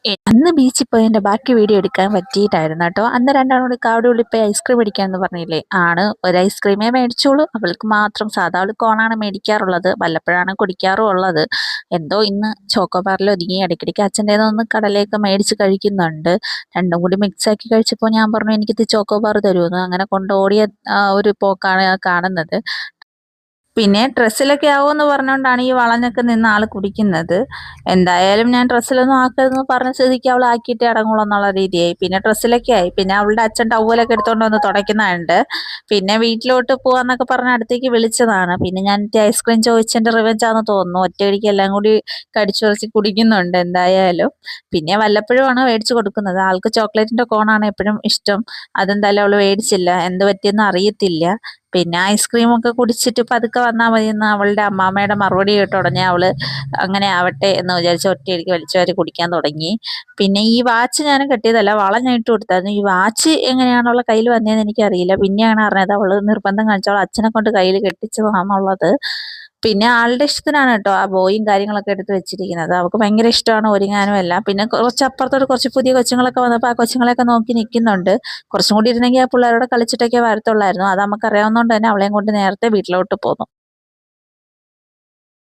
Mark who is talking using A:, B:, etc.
A: അന്ന് ബീച്ചിൽ പോയതിന്റെ ബാക്കി വീഡിയോ എടുക്കാൻ പറ്റിയിട്ടായിരുന്നു കേട്ടോ. അന്ന് രണ്ടാളും കൂടി കാവടി പോയി ഐസ്ക്രീം മേടിക്കാന്ന് പറഞ്ഞില്ലേ, ആണ് ഒരു ഐസ്ക്രീമേ മേടിച്ചോളൂ. അവൾക്ക് മാത്രം സാധാ അവൾ കോണാണ് മേടിക്കാറുള്ളത്, വല്ലപ്പോഴാണ് കുടിക്കാറും ഉള്ളത്. എന്തോ ഇന്ന് ചോക്കോബാറിൽ ഒതുങ്ങി. ഇടയ്ക്കിടയ്ക്ക് അച്ഛൻ്റെ ഒന്ന് കടലയൊക്കെ മേടിച്ച് കഴിക്കുന്നുണ്ട്. രണ്ടും കൂടി മിക്സ് ആക്കി കഴിച്ചപ്പോൾ ഞാൻ പറഞ്ഞു എനിക്കിത് ചോക്കോബാർ തരുമെന്ന്. അങ്ങനെ കൊണ്ടോടിയ ഒരു പോക്കാണ് കാണുന്നത്. പിന്നെ ഡ്രസ്സിലൊക്കെ ആവുമെന്ന് പറഞ്ഞുകൊണ്ടാണ് ഈ വളഞ്ഞൊക്കെ നിന്ന് ആൾ കുടിക്കുന്നത്. എന്തായാലും ഞാൻ ഡ്രസ്സിലൊന്നും ആക്കരുതെന്ന് പറഞ്ഞ സ്ഥിതിക്ക് അവൾ ആക്കിയിട്ടേ അടങ്ങുള്ളൂ എന്നുള്ള രീതിയായി. പിന്നെ ഡ്രസ്സിലൊക്കെ ആയി. പിന്നെ അവളുടെ അച്ഛൻ ടവലൊക്കെ എടുത്തുകൊണ്ട് വന്ന് തുടയ്ക്കുന്നുണ്ട്. പിന്നെ വീട്ടിലോട്ട് പോവാന്നൊക്കെ പറഞ്ഞ് അടുത്തേക്ക് വിളിച്ചതാണ്. പിന്നെ ഞാൻ ഐസ്ക്രീം ചോദിച്ചതിന്റെ റിവെഞ്ചാന്ന് തോന്നുന്നു. ഒറ്റയടിക്ക് എല്ലാം കൂടി കടിച്ചുറച്ച് കുടിക്കുന്നുണ്ട് എന്തായാലും. പിന്നെ വല്ലപ്പോഴുമാണ് മേടിച്ചു കൊടുക്കുന്നത്. ആൾക്ക് ചോക്ലേറ്റിന്റെ കോണാണ് എപ്പോഴും ഇഷ്ടം. അതെന്തായാലും അവൾ മേടിച്ചില്ല. എന്ത് പറ്റിയെന്ന് അറിയത്തില്ല. പിന്നെ ഐസ്ക്രീമൊക്കെ കുടിച്ചിട്ട് പതുക്കെ വന്നാൽ മതി എന്ന് അവളുടെ അമ്മാമ്മയുടെ മറുപടി കേട്ട ഉടനെ അവള് അങ്ങനെ ആവട്ടെ എന്ന് വിചാരിച്ച് ഒറ്റയടിക്ക് വലിച്ചു വാരി കുടിക്കാൻ തുടങ്ങി. പിന്നെ ഈ വാച്ച് ഞാൻ കെട്ടിയതല്ല, വള ഞാൻ ഇട്ട് കൊടുത്തായിരുന്നു. ഈ വാച്ച് എങ്ങനെയാണ് അവളുടെ കയ്യിൽ വന്നതെന്ന് എനിക്കറിയില്ല. പിന്നെയാണ് അറിഞ്ഞത് അവള് നിർബന്ധം കാണിച്ചു അവൾ അച്ഛനെ കൊണ്ട് കയ്യിൽ കെട്ടിച്ചതാണെന്നുള്ളത്. പിന്നെ ആളുടെ ഇഷ്ടത്തിനാണ് കേട്ടോ ആ ബോയും കാര്യങ്ങളൊക്കെ എടുത്ത് വെച്ചിരിക്കുന്നത്. അവൾക്ക് ഭയങ്കര ഇഷ്ടമാണ് ഒരുങ്ങാനും എല്ലാം. പിന്നെ കുറച്ച് അപ്പുറത്തോട്ട് കുറച്ച് പുതിയ കൊച്ചുങ്ങളൊക്കെ വന്നപ്പോൾ ആ കൊച്ചുങ്ങളെയൊക്കെ നോക്കി നിൽക്കുന്നുണ്ട്. കുറച്ചും കൂടി ഇരുന്നെങ്കിൽ ആ പിള്ളേരോട് കളിച്ചിട്ടൊക്കെ വരത്തുള്ളായിരുന്നു. അത് നമുക്കറിയാവുന്നതുകൊണ്ട് തന്നെ അവളെയും കൊണ്ട് നേരത്തെ വീട്ടിലോട്ട് പോന്നു.